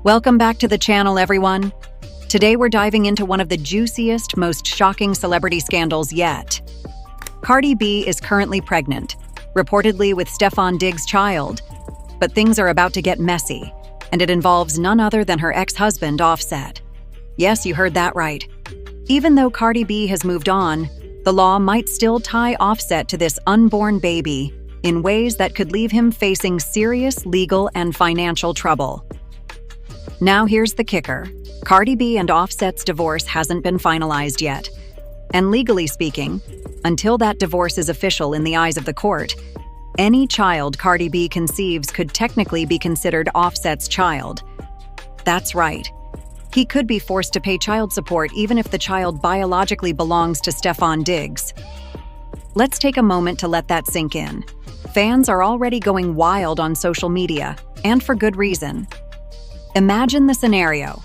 Welcome back to the channel, everyone. Today we're diving into one of the juiciest, most shocking celebrity scandals yet. Cardi B is currently pregnant, reportedly with Steffon Diggs' child. But things are about to get messy, and it involves none other than her ex-husband, Offset. Yes, you heard that right. Even though Cardi B has moved on, the law might still tie Offset to this unborn baby in ways that could leave him facing serious legal and financial trouble. Now here's the kicker. Cardi B and Offset's divorce hasn't been finalized yet. And legally speaking, until that divorce is official in the eyes of the court, any child Cardi B conceives could technically be considered Offset's child. That's right. He could be forced to pay child support even if the child biologically belongs to Steffon Diggs. Let's take a moment to let that sink in. Fans are already going wild on social media, and for good reason. Imagine the scenario.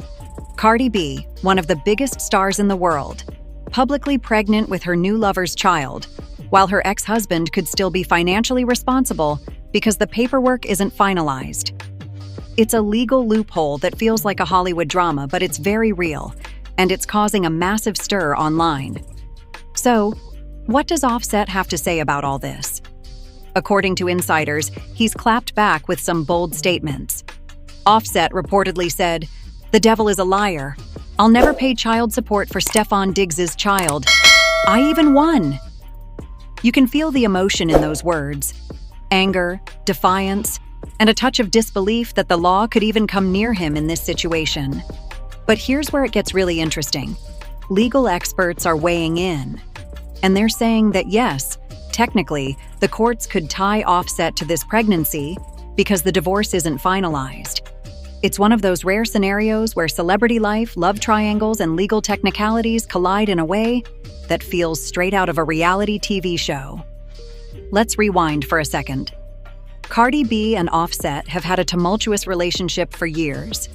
Cardi B, one of the biggest stars in the world, publicly pregnant with her new lover's child, while her ex-husband could still be financially responsible because the paperwork isn't finalized. It's a legal loophole that feels like a Hollywood drama, but it's very real, and it's causing a massive stir online. So, what does Offset have to say about all this? According to insiders, he's clapped back with some bold statements. Offset reportedly said, "The devil is a liar. I'll never pay child support for Steffon Diggs' child. I even won." You can feel the emotion in those words. Anger, defiance, and a touch of disbelief that the law could even come near him in this situation. But here's where it gets really interesting. Legal experts are weighing in, and they're saying that yes, technically, the courts could tie Offset to this pregnancy because the divorce isn't finalized. It's one of those rare scenarios where celebrity life, love triangles, and legal technicalities collide in a way that feels straight out of a reality TV show. Let's rewind for a second. Cardi B and Offset have had a tumultuous relationship for years.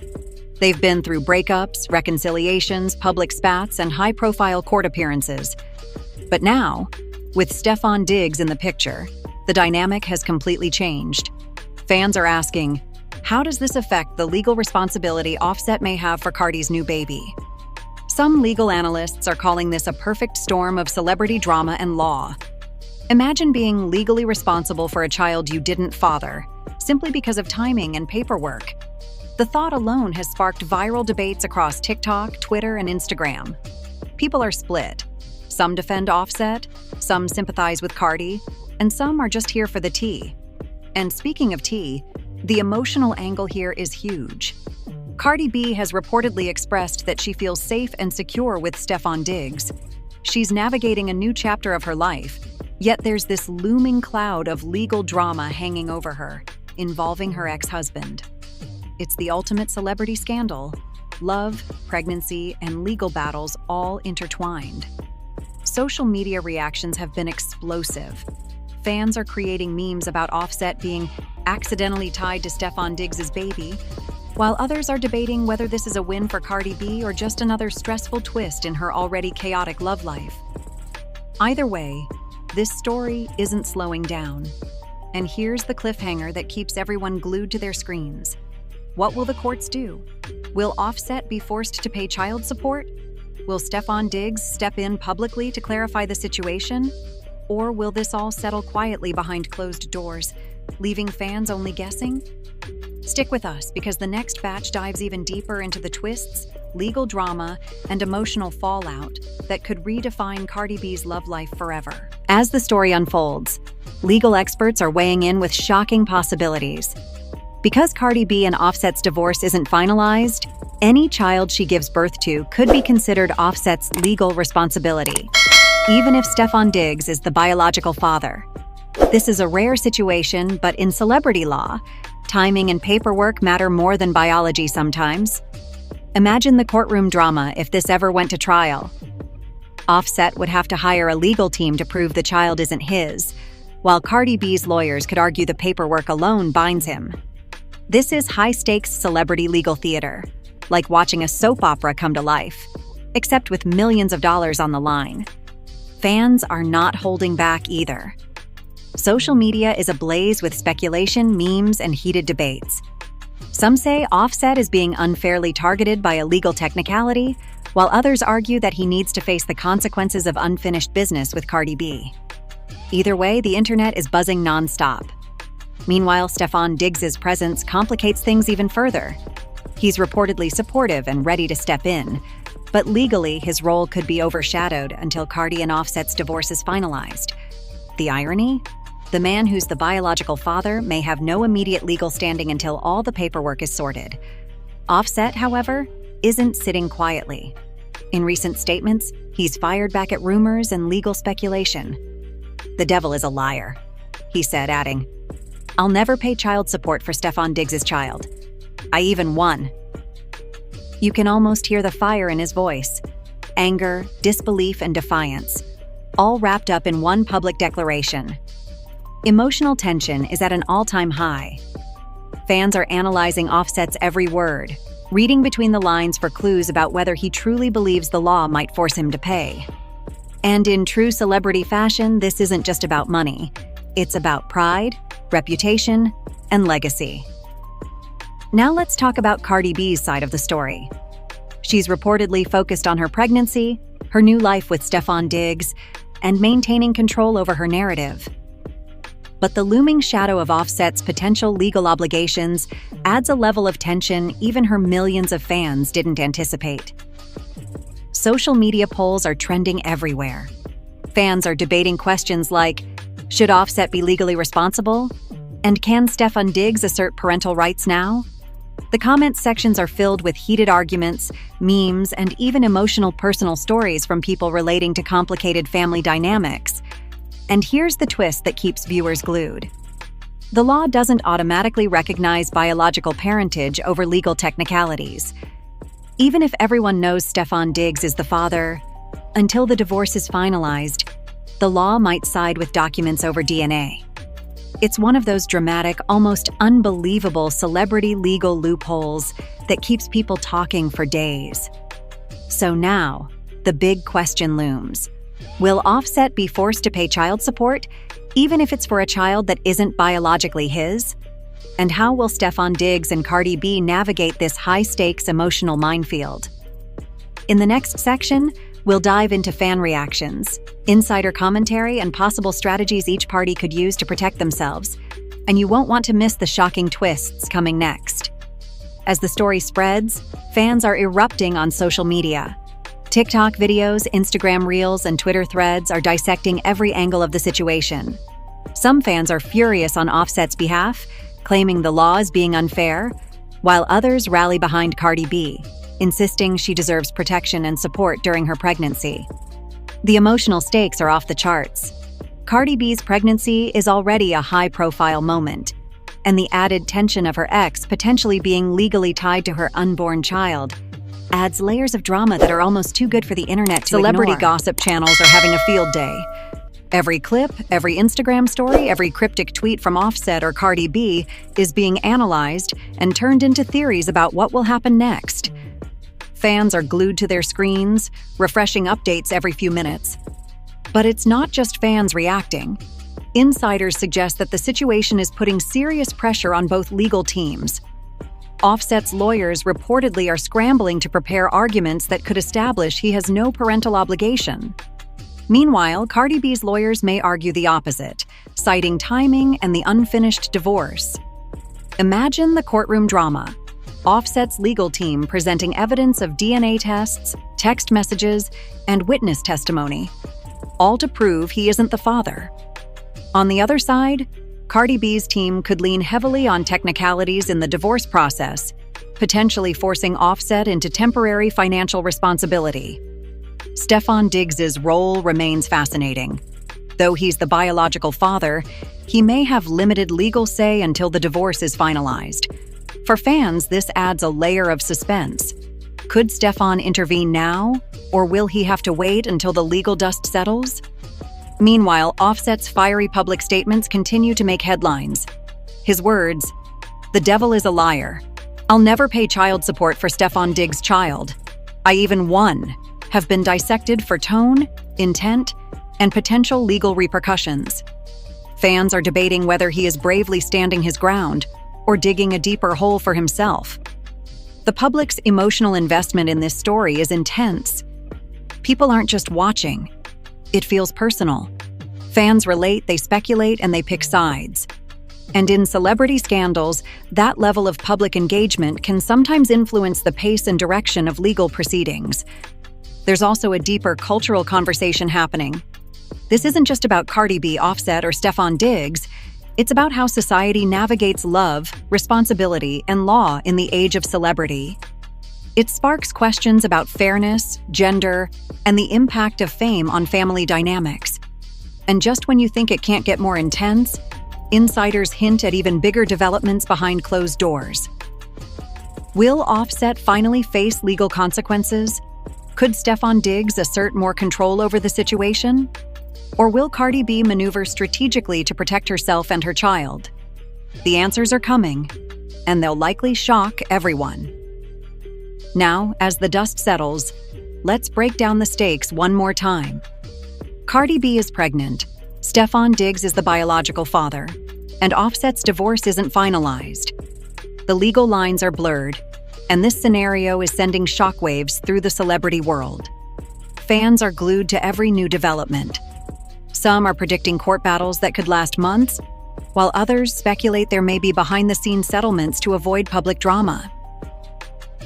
They've been through breakups, reconciliations, public spats, and high-profile court appearances. But now, with Steffon Diggs in the picture, the dynamic has completely changed. Fans are asking, how does this affect the legal responsibility Offset may have for Cardi's new baby? Some legal analysts are calling this a perfect storm of celebrity drama and law. Imagine being legally responsible for a child you didn't father, simply because of timing and paperwork. The thought alone has sparked viral debates across TikTok, Twitter, and Instagram. People are split. Some defend Offset, some sympathize with Cardi, and some are just here for the tea. And speaking of tea, the emotional angle here is huge. Cardi B has reportedly expressed that she feels safe and secure with Steffon Diggs. She's navigating a new chapter of her life, yet there's this looming cloud of legal drama hanging over her, involving her ex-husband. It's the ultimate celebrity scandal. Love, pregnancy, and legal battles all intertwined. Social media reactions have been explosive. Fans are creating memes about Offset being accidentally tied to Steffon Diggs' baby, while others are debating whether this is a win for Cardi B or just another stressful twist in her already chaotic love life. Either way, this story isn't slowing down. And here's the cliffhanger that keeps everyone glued to their screens. What will the courts do? Will Offset be forced to pay child support? Will Steffon Diggs step in publicly to clarify the situation? Or will this all settle quietly behind closed doors, leaving fans only guessing? Stick with us, because the next batch dives even deeper into the twists, legal drama, and emotional fallout that could redefine Cardi B's love life forever. As the story unfolds, legal experts are weighing in with shocking possibilities. Because Cardi B and Offset's divorce isn't finalized, any child she gives birth to could be considered Offset's legal responsibility, even if Steffon Diggs is the biological father. This is a rare situation, but in celebrity law, timing and paperwork matter more than biology sometimes. Imagine the courtroom drama if this ever went to trial. Offset would have to hire a legal team to prove the child isn't his, while Cardi B's lawyers could argue the paperwork alone binds him. This is high-stakes celebrity legal theater, like watching a soap opera come to life, except with millions of dollars on the line. Fans are not holding back either. Social media is ablaze with speculation, memes, and heated debates. Some say Offset is being unfairly targeted by a legal technicality, while others argue that he needs to face the consequences of unfinished business with Cardi B. Either way, the internet is buzzing nonstop. Meanwhile, Steffon Diggs' presence complicates things even further. He's reportedly supportive and ready to step in, but legally his role could be overshadowed until Cardi and Offset's divorce is finalized. The irony? The man who's the biological father may have no immediate legal standing until all the paperwork is sorted. Offset, however, isn't sitting quietly. In recent statements, he's fired back at rumors and legal speculation. "The devil is a liar," he said, adding, "I'll never pay child support for Steffon Diggs' child. I even won." You can almost hear the fire in his voice. Anger, disbelief, and defiance, all wrapped up in one public declaration. Emotional tension is at an all-time high. Fans are analyzing Offset's every word, reading between the lines for clues about whether he truly believes the law might force him to pay. And in true celebrity fashion, this isn't just about money. It's about pride, reputation, and legacy. Now let's talk about Cardi B's side of the story. She's reportedly focused on her pregnancy, her new life with Steffon Diggs, and maintaining control over her narrative. But the looming shadow of Offset's potential legal obligations adds a level of tension even her millions of fans didn't anticipate. Social media polls are trending everywhere. Fans are debating questions like, should Offset be legally responsible? And can Steffon Diggs assert parental rights now? The comment sections are filled with heated arguments, memes, and even emotional personal stories from people relating to complicated family dynamics. And here's the twist that keeps viewers glued. The law doesn't automatically recognize biological parentage over legal technicalities. Even if everyone knows Steffon Diggs is the father, until the divorce is finalized, the law might side with documents over DNA. It's one of those dramatic, almost unbelievable celebrity legal loopholes that keeps people talking for days. So now, the big question looms. Will Offset be forced to pay child support, even if it's for a child that isn't biologically his? And how will Steffon Diggs and Cardi B navigate this high-stakes emotional minefield? In the next section, we'll dive into fan reactions, insider commentary, and possible strategies each party could use to protect themselves. And you won't want to miss the shocking twists coming next. As the story spreads, fans are erupting on social media. TikTok videos, Instagram Reels, and Twitter threads are dissecting every angle of the situation. Some fans are furious on Offset's behalf, claiming the law is being unfair, while others rally behind Cardi B, insisting she deserves protection and support during her pregnancy. The emotional stakes are off the charts. Cardi B's pregnancy is already a high-profile moment, and the added tension of her ex potentially being legally tied to her unborn child adds layers of drama that are almost too good for the internet to Celebrity ignore. gossip channels are having a field day. Every clip, every Instagram story, every cryptic tweet from Offset or Cardi B is being analyzed and turned into theories about what will happen next. Fans are glued to their screens, refreshing updates every few minutes. But it's not just fans reacting. Insiders suggest that the situation is putting serious pressure on both legal teams. Offset's lawyers reportedly are scrambling to prepare arguments that could establish he has no parental obligation. Meanwhile, Cardi B's lawyers may argue the opposite, citing timing and the unfinished divorce. Imagine the courtroom drama. Offset's legal team presenting evidence of DNA tests, text messages, and witness testimony, all to prove he isn't the father. On the other side, Cardi B's team could lean heavily on technicalities in the divorce process, potentially forcing Offset into temporary financial responsibility. Steffon Diggs' role remains fascinating. Though he's the biological father, he may have limited legal say until the divorce is finalized. For fans, this adds a layer of suspense. Could Steffon intervene now, or will he have to wait until the legal dust settles? Meanwhile, Offset's fiery public statements continue to make headlines. His words, "The devil is a liar. I'll never pay child support for Steffon Diggs' child. I even won," have been dissected for tone, intent, and potential legal repercussions. Fans are debating whether he is bravely standing his ground or digging a deeper hole for himself. The public's emotional investment in this story is intense. People aren't just watching. It feels personal. Fans relate, they speculate, and they pick sides. And in celebrity scandals, that level of public engagement can sometimes influence the pace and direction of legal proceedings. There's also a deeper cultural conversation happening. This isn't just about Cardi B, Offset, or Steffon Diggs. It's about how society navigates love, responsibility, and law in the age of celebrity. It sparks questions about fairness, gender, and the impact of fame on family dynamics. And just when you think it can't get more intense, insiders hint at even bigger developments behind closed doors. Will Offset finally face legal consequences? Could Steffon Diggs assert more control over the situation? Or will Cardi B maneuver strategically to protect herself and her child? The answers are coming, and they'll likely shock everyone. Now, as the dust settles, let's break down the stakes one more time. Cardi B is pregnant, Steffon Diggs is the biological father, and Offset's divorce isn't finalized. The legal lines are blurred, and this scenario is sending shockwaves through the celebrity world. Fans are glued to every new development. Some are predicting court battles that could last months, while others speculate there may be behind-the-scenes settlements to avoid public drama.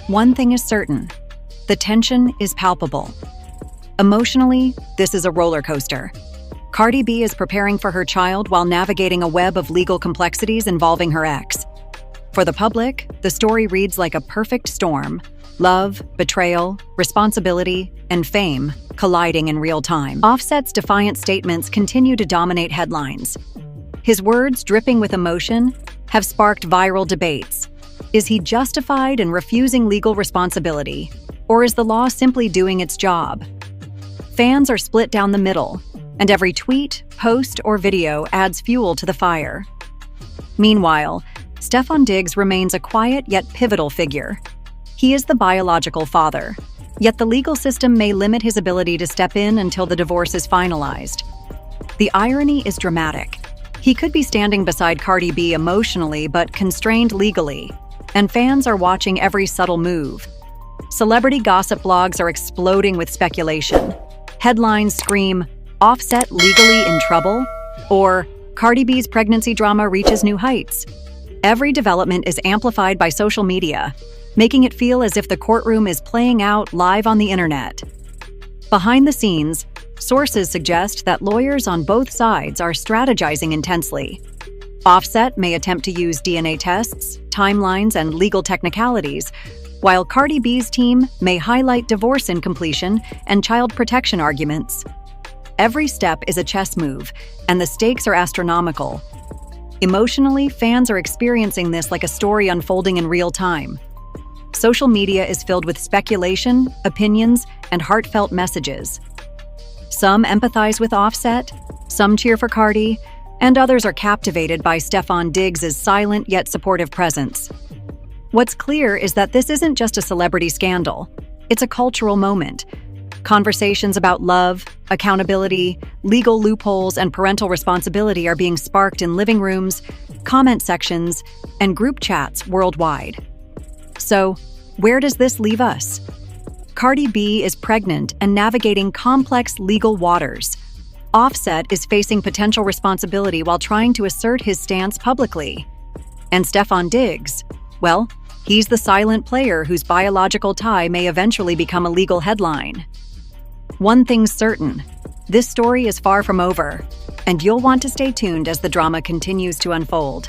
One thing is certain: the tension is palpable. Emotionally, this is a roller coaster. Cardi B is preparing for her child while navigating a web of legal complexities involving her ex. For the public, the story reads like a perfect storm: love, betrayal, responsibility, and fame colliding in real time. Offset's defiant statements continue to dominate headlines. His words, dripping with emotion, have sparked viral debates. Is he justified in refusing legal responsibility, or is the law simply doing its job? Fans are split down the middle, and every tweet, post, or video adds fuel to the fire. Meanwhile, Steffon Diggs remains a quiet yet pivotal figure. He is the biological father, yet the legal system may limit his ability to step in until the divorce is finalized. The irony is dramatic. He could be standing beside Cardi B emotionally but constrained legally, and fans are watching every subtle move. Celebrity gossip blogs are exploding with speculation. Headlines scream, "Offset legally in trouble?" or "Cardi B's pregnancy drama reaches new heights." Every development is amplified by social media, making it feel as if the courtroom is playing out live on the internet. Behind the scenes, sources suggest that lawyers on both sides are strategizing intensely. Offset may attempt to use DNA tests, timelines, and legal technicalities, while Cardi B's team may highlight divorce incompletion and child protection arguments. Every step is a chess move, and the stakes are astronomical. Emotionally, fans are experiencing this like a story unfolding in real time. Social media is filled with speculation, opinions, and heartfelt messages. Some empathize with Offset, some cheer for Cardi, and others are captivated by Steffon Diggs' silent yet supportive presence. What's clear is that this isn't just a celebrity scandal. It's a cultural moment. Conversations about love, accountability, legal loopholes, and parental responsibility are being sparked in living rooms, comment sections, and group chats worldwide. So, where does this leave us? Cardi B is pregnant and navigating complex legal waters. Offset is facing potential responsibility while trying to assert his stance publicly. And Steffon Diggs, well, he's the silent player whose biological tie may eventually become a legal headline. One thing's certain: this story is far from over, and you'll want to stay tuned as the drama continues to unfold.